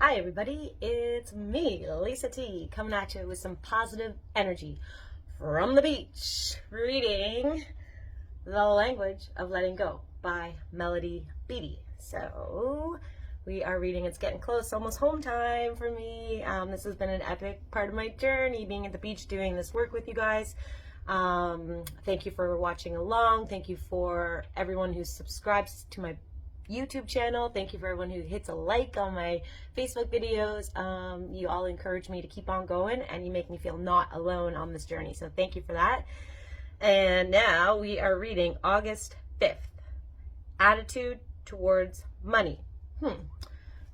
Hi everybody, it's me, Lisa T, coming at you with some positive energy from the beach, reading The Language of Letting Go by Beattie. So we are reading, it's getting close, almost home time for me. This has been an epic part of my journey, being at the beach doing this work with you guys. Thank you for watching along. Thank you for everyone who subscribes to my YouTube channel. Thank you for everyone who hits a like on my Facebook videos. You all encourage me to keep on going, and you make me feel not alone on this journey. So thank you for that. And now we are reading August 5th, Attitude Towards Money.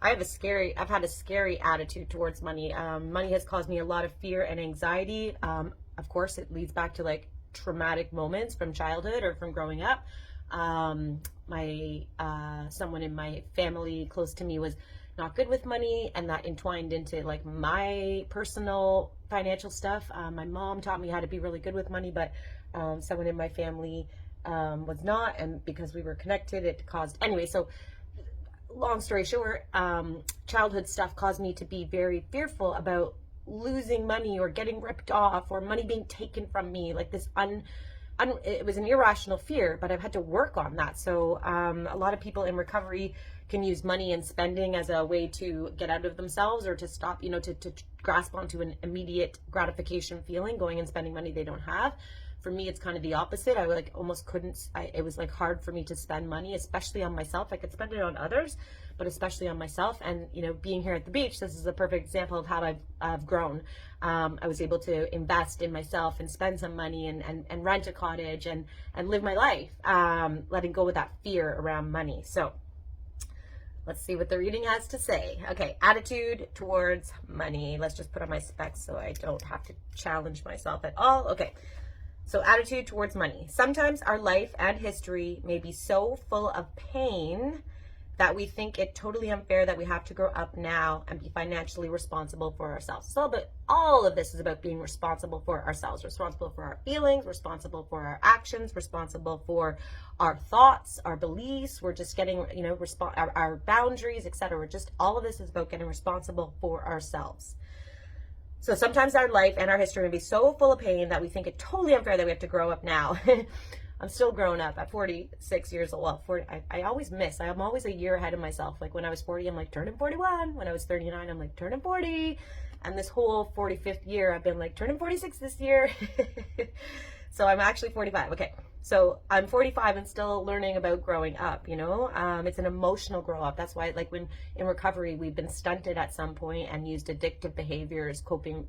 I've had a scary attitude towards money. Money has caused me a lot of fear and anxiety. Of course, it leads back to like traumatic moments from childhood or from growing up. Someone in my family close to me was not good with money, and that entwined into like my personal financial stuff. My mom taught me how to be really good with money, but someone in my family was not, and because we were connected, it caused anyway. So long story short, childhood stuff caused me to be very fearful about losing money or getting ripped off or money being taken from me, like this it was an irrational fear, but I've had to work on that. So a lot of people in recovery can use money and spending as a way to get out of themselves or to stop, to grasp onto an immediate gratification feeling, going and spending money they don't have. For me, it's kind of the opposite. I like almost couldn't, it was like hard for me to spend money, especially on myself. I could spend it on others, but especially on myself. And, being here at the beach, this is a perfect example of how I've grown. I was able to invest in myself and spend some money and rent a cottage and live my life, letting go of that fear around money. So let's see what the reading has to say. Okay, attitude towards money. Let's just put on my specs so I don't have to challenge myself at all. Okay. So attitude towards money. Sometimes our life and history may be so full of pain that we think it totally unfair that we have to grow up now and be financially responsible for ourselves. So all of this is about being responsible for ourselves, responsible for our feelings, responsible for our actions, responsible for our thoughts, our beliefs. We're just getting, our boundaries, etc. Just all of this is about getting responsible for ourselves. So sometimes our life and our history may be so full of pain that we think it totally unfair that we have to grow up now. I'm still growing up at 46 years old. Well, 40, I always miss. I'm always a year ahead of myself. Like when I was 40, I'm like turning 41. When I was 39, I'm like turning 40. And this whole 45th year, I've been like turning 46 this year. So I'm actually 45. Okay. So I'm 45 and still learning about growing up, It's an emotional grow up. That's why, like when in recovery, we've been stunted at some point and used addictive behaviors,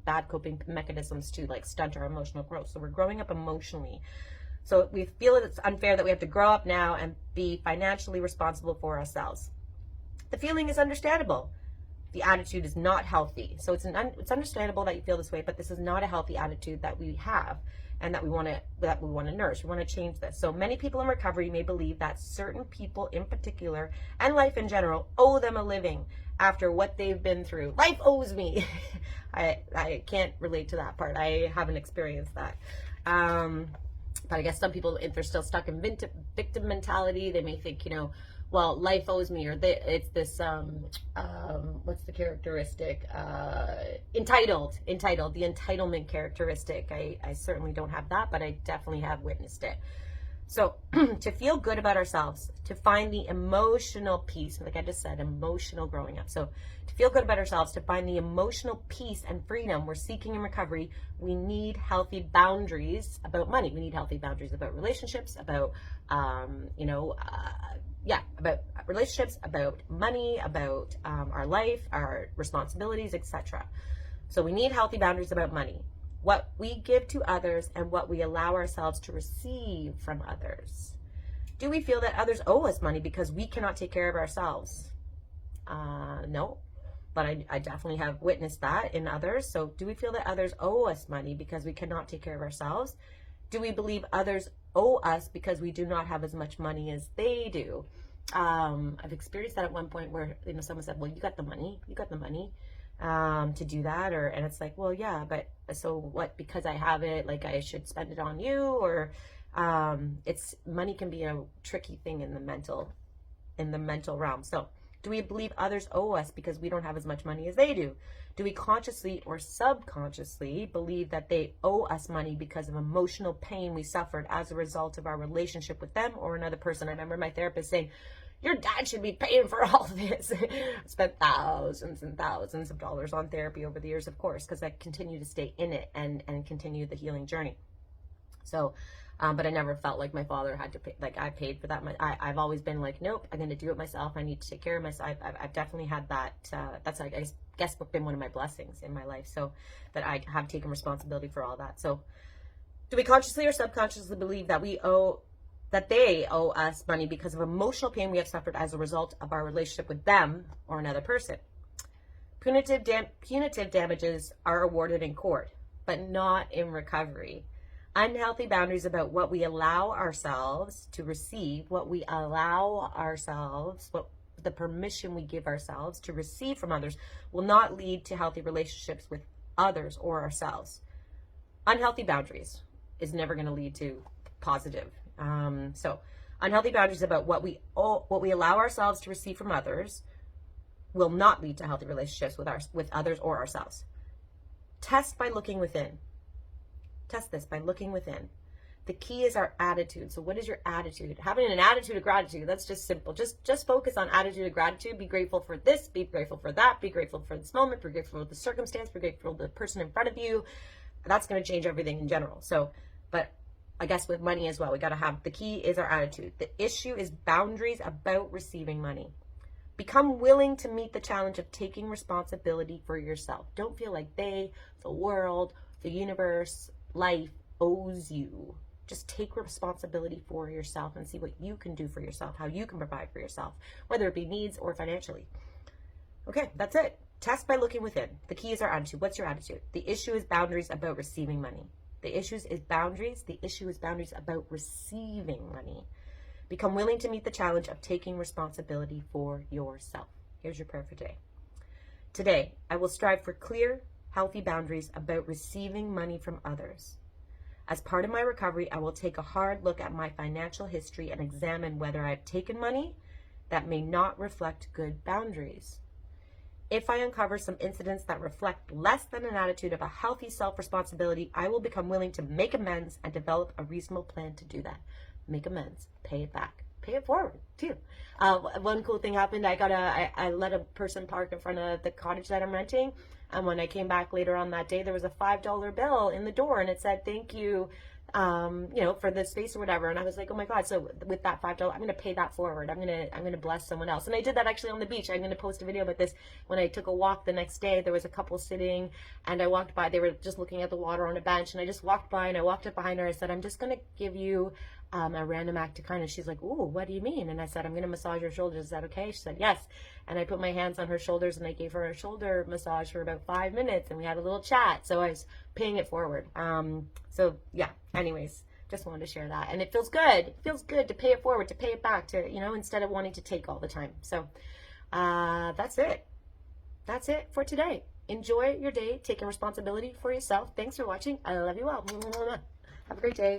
bad coping mechanisms to like stunt our emotional growth. So we're growing up emotionally. So we feel it's unfair that we have to grow up now and be financially responsible for ourselves. The feeling is understandable. The attitude is not healthy. So it's understandable that you feel this way, but this is not a healthy attitude that we have and that we want to nurse. We want to change this. So many people in recovery may believe that certain people in particular and life in general owe them a living after what they've been through. Life owes me. I can't relate to that part. I haven't experienced that. But I guess some people, if they're still stuck in victim mentality, they may think, well, life owes me, or it's this, what's the characteristic? Entitled, the entitlement characteristic. I certainly don't have that, but I definitely have witnessed it. So to feel good about ourselves, to find the emotional peace, like I just said, emotional growing up. So to feel good about ourselves, to find the emotional peace and freedom we're seeking in recovery, we need healthy boundaries about money. We need healthy boundaries about relationships, about, about relationships, about money, about our life, our responsibilities, etc. So we need healthy boundaries about money. What we give to others and what we allow ourselves to receive from others. Do we feel that others owe us money because we cannot take care of ourselves? No, but I definitely have witnessed that in others. So do we feel that others owe us money because we cannot take care of ourselves? Do we believe others owe us because we do not have as much money as they do? I've experienced that at one point where, someone said, well, you got the money to do that, and it's like, well, yeah, but so what, because I have it, like I should spend it on you, or money can be a tricky thing in the mental realm. So Do we believe others owe us because we don't have as much money as they do? Do we consciously or subconsciously believe that they owe us money because of emotional pain we suffered as a result of our relationship with them or another person? I remember my therapist saying, your dad should be paying for all this. I spent thousands and thousands of dollars on therapy over the years, of course, because I continue to stay in it and continue the healing journey. So, but I never felt like my father had to pay, like I paid for that. I've always been like, nope, I'm going to do it myself. I need to take care of myself. I've definitely had that. That's, I guess, been one of my blessings in my life. So that I have taken responsibility for all that. So do we consciously or subconsciously believe that they owe us money because of emotional pain we have suffered as a result of our relationship with them or another person? Punitive damages are awarded in court, but not in recovery. Unhealthy boundaries about what we allow ourselves to receive, what the permission we give ourselves to receive from others, will not lead to healthy relationships with others or ourselves. Unhealthy boundaries is never going to lead to positive. So unhealthy boundaries about what we allow ourselves to receive from others will not lead to healthy relationships with others or ourselves. Test by looking within. Test this by looking within. The key is our attitude. So what is your attitude? Having an attitude of gratitude, that's just simple. Just focus on attitude of gratitude. Be grateful for this, be grateful for that, be grateful for this moment, be grateful for the circumstance, be grateful for the person in front of you. That's going to change everything in general. So, but I guess with money as well, we got to have, the key is our attitude. The issue is boundaries about receiving money. Become willing to meet the challenge of taking responsibility for yourself. Don't feel like the world, the universe, life owes you. Just take responsibility for yourself and see what you can do for yourself, how you can provide for yourself, whether it be needs or financially. Okay, that's it. Test by looking within. The key is our attitude. What's your attitude? The issue is boundaries about receiving money. The issue is boundaries. The issue is boundaries about receiving money. Become willing to meet the challenge of taking responsibility for yourself. Here's your prayer for today. Today, I will strive for clear, healthy boundaries about receiving money from others. As part of my recovery, I will take a hard look at my financial history and examine whether I've taken money that may not reflect good boundaries. If I uncover some incidents that reflect less than an attitude of a healthy self-responsibility, I will become willing to make amends and develop a reasonable plan to do that. Make amends, pay it back, pay it forward too. One cool thing happened. I let a person park in front of the cottage that I'm renting. And when I came back later on that day, there was a $5 bill in the door and it said, thank you, for the space or whatever. And I was like, oh my God. So with that $5, I'm going to pay that forward. I'm going to bless someone else. And I did that actually on the beach. I'm going to post a video about this. When I took a walk the next day, there was a couple sitting and I walked by, they were just looking at the water on a bench and I just walked by and I walked up behind her. I said, I'm just going to give you a random act of kindness. She's like, ooh, what do you mean? And I said, I'm going to massage your shoulders. Is that okay? She said, yes. And I put my hands on her shoulders and I gave her a shoulder massage for about 5 minutes and we had a little chat. So I was paying it forward. So yeah, anyways, just wanted to share that. And it feels good. It feels good to pay it forward, to pay it back, to, instead of wanting to take all the time. So that's it. That's it for today. Enjoy your day, taking responsibility for yourself. Thanks for watching. I love you all. Have a great day.